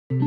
Hello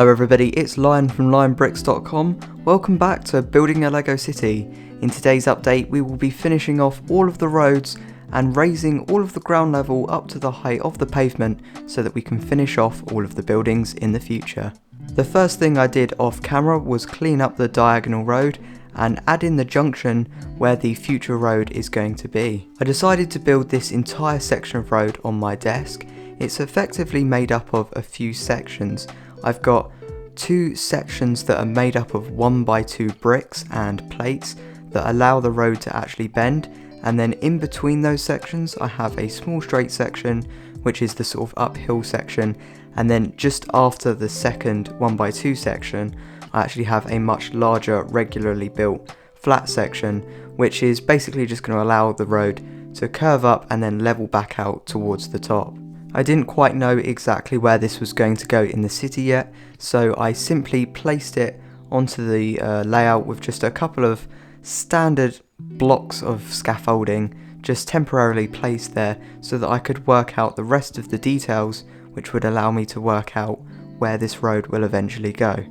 everybody, it's Lion from LionBricks.com. Welcome back to Building a Lego City. In today's update we will be finishing off all of the roads and raising all of the ground level up to the height of the pavement so that we can finish off all of the buildings in the future. The first thing I did off camera was clean up the diagonal road and add in the junction where the future road is going to be. I decided to build this entire section of road on my desk. It's effectively made up of a few sections. I've got two sections that are made up of 1x2 bricks and plates that allow the road to actually bend, and then in between those sections I have a small straight section which is the sort of uphill section, and then just after the second 1x2 section I actually have a much larger regularly built flat section which is basically just going to allow the road to curve up and then level back out towards the top. I didn't quite know exactly where this was going to go in the city yet, so I simply placed it onto the layout with just a couple of standard blocks of scaffolding just temporarily placed there so that I could work out the rest of the details which would allow me to work out where this road will eventually go.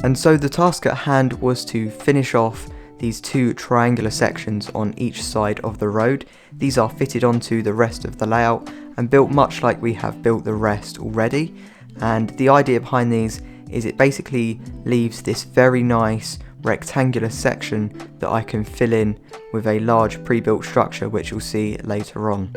And so the task at hand was to finish off these two triangular sections on each side of the road. These are fitted onto the rest of the layout and built much like we have built the rest already. And the idea behind these is it basically leaves this very nice rectangular section that I can fill in with a large pre-built structure which you'll see later on.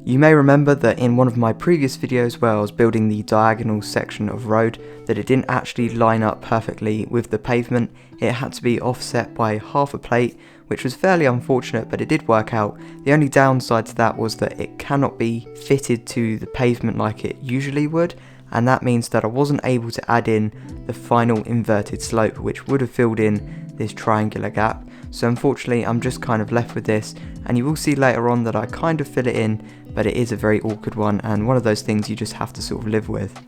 You may remember that in one of my previous videos where I was building the diagonal section of road that it didn't actually line up perfectly with the pavement. It had to be offset by half a plate, which was fairly unfortunate, but it did work out. The only downside to that was that it cannot be fitted to the pavement like it usually would, and that means that I wasn't able to add in the final inverted slope which would have filled in this triangular gap. So unfortunately I'm just kind of left with this, and you will see later on that I kind of fill it in, but it is a very awkward one and one of those things you just have to sort of live with.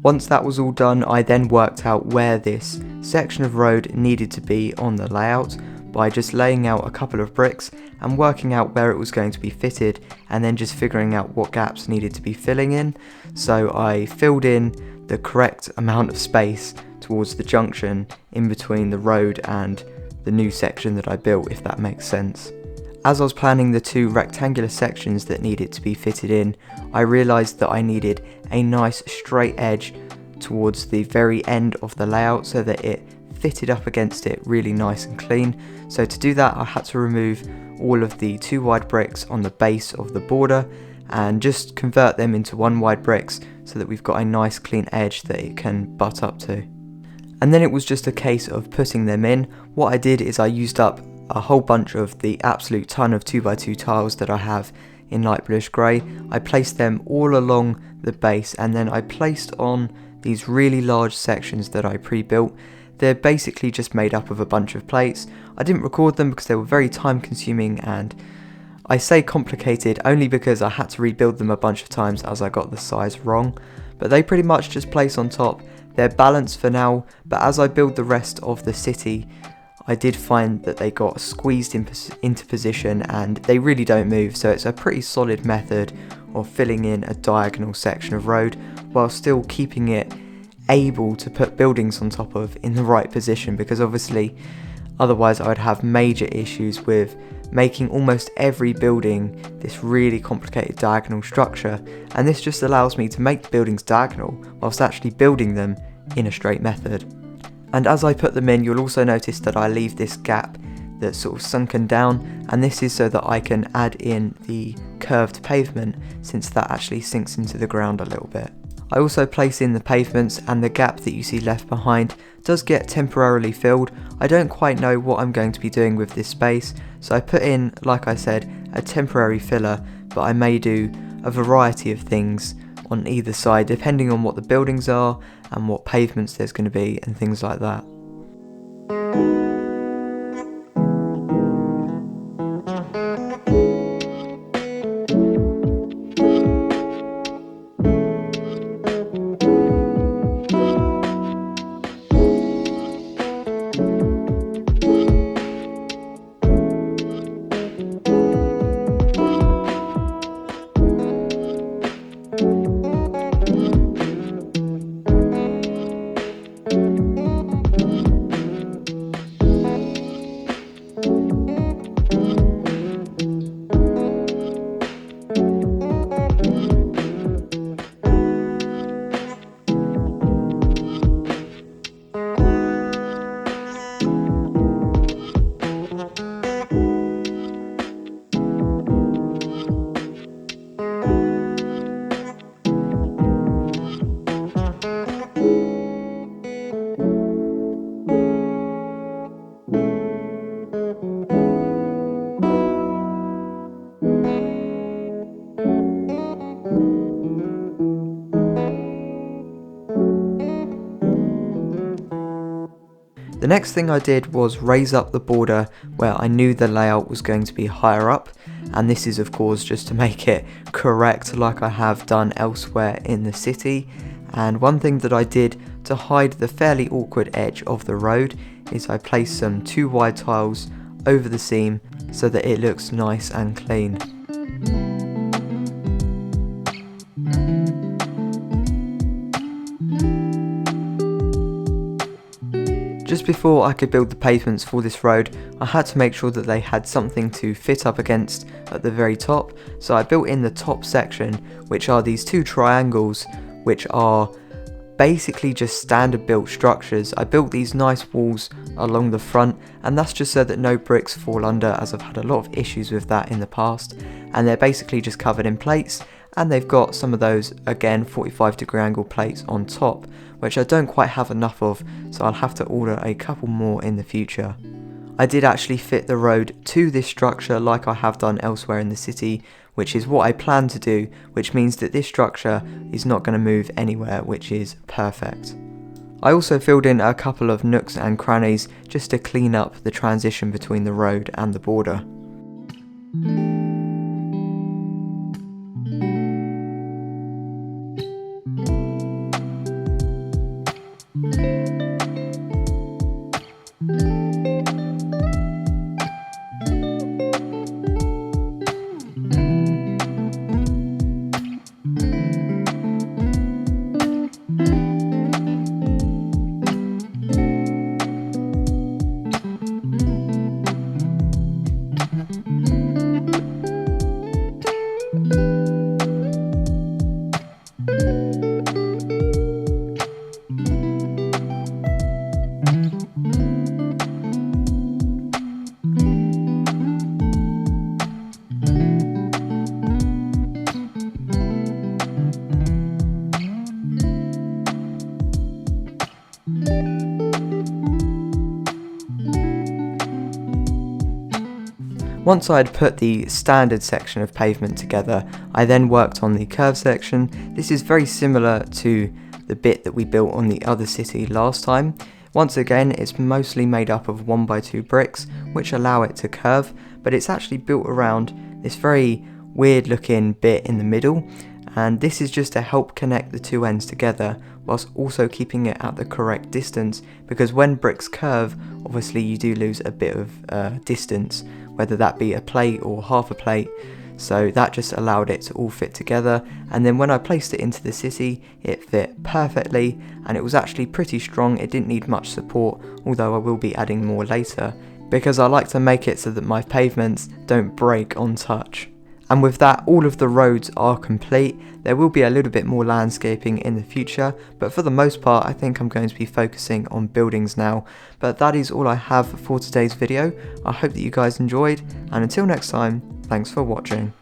Once that was all done, I then worked out where this section of road needed to be on the layout by just laying out a couple of bricks and working out where it was going to be fitted, and then just figuring out what gaps needed to be filling in. So I filled in the correct amount of space towards the junction in between the road and the new section that I built, if that makes sense. As I was planning the two rectangular sections that needed to be fitted in, I realised that I needed a nice straight edge towards the very end of the layout so that it fitted up against it really nice and clean. So to do that I had to remove all of the 2 wide bricks on the base of the border and just convert them into 1 wide bricks so that we've got a nice clean edge that it can butt up to. And then it was just a case of putting them in. What I did is I used up a whole bunch of the absolute ton of 2x2 tiles that I have in light bluish grey. I placed them all along the base, and then I placed on these really large sections that I pre-built. They're basically just made up of a bunch of plates. I didn't record them because they were very time consuming, and I say complicated only because I had to rebuild them a bunch of times as I got the size wrong, but they pretty much just place on top. They're balanced for now, but as I build the rest of the city I did find that they got squeezed into position and they really don't move, so it's a pretty solid method of filling in a diagonal section of road while still keeping it able to put buildings on top of in the right position, because obviously otherwise I would have major issues with making almost every building this really complicated diagonal structure, and this just allows me to make buildings diagonal whilst actually building them in a straight method. And as I put them in, you'll also notice that I leave this gap that's sort of sunken down, and this is so that I can add in the curved pavement, since that actually sinks into the ground a little bit. I also place in the pavements, and the gap that you see left behind does get temporarily filled. I don't quite know what I'm going to be doing with this space, so I put in, like I said, a temporary filler, but I may do a variety of things on either side depending on what the buildings are and what pavements there's going to be and things like that. The next thing I did was raise up the border where I knew the layout was going to be higher up, and this is of course just to make it correct like I have done elsewhere in the city. And one thing that I did to hide the fairly awkward edge of the road is I placed some 2 wide tiles over the seam so that it looks nice and clean. Just before I could build the pavements for this road, I had to make sure that they had something to fit up against at the very top, so I built in the top section, which are these 2 triangles, which are basically just standard built structures. I built these nice walls along the front, and that's just so that no bricks fall under, as I've had a lot of issues with that in the past, and they're basically just covered in plates, and they've got some of those, again, 45-degree angle plates on top, which I don't quite have enough of, so I'll have to order a couple more in the future. I did actually fit the road to this structure like I have done elsewhere in the city, which is what I plan to do, which means that this structure is not going to move anywhere, which is perfect. I also filled in a couple of nooks and crannies just to clean up the transition between the road and the border. Once I had put the standard section of pavement together, I then worked on the curved section. This is very similar to the bit that we built on the other city last time. Once again, it's mostly made up of 1x2 bricks, which allow it to curve, but it's actually built around this very weird looking bit in the middle, and this is just to help connect the 2 ends together whilst also keeping it at the correct distance, because when bricks curve, obviously you do lose a bit of distance, whether that be a plate or half a plate. so that just allowed it to all fit together. And then when I placed it into the city, it fit perfectly, and it was actually pretty strong. It didn't need much support, although I will be adding more later, because I like to make it so that my pavements don't break on touch. And with that, all of the roads are complete. There will be a little bit more landscaping in the future, but for the most part I think I'm going to be focusing on buildings now. But that is all I have for today's video. I hope that you guys enjoyed, and until next time, thanks for watching.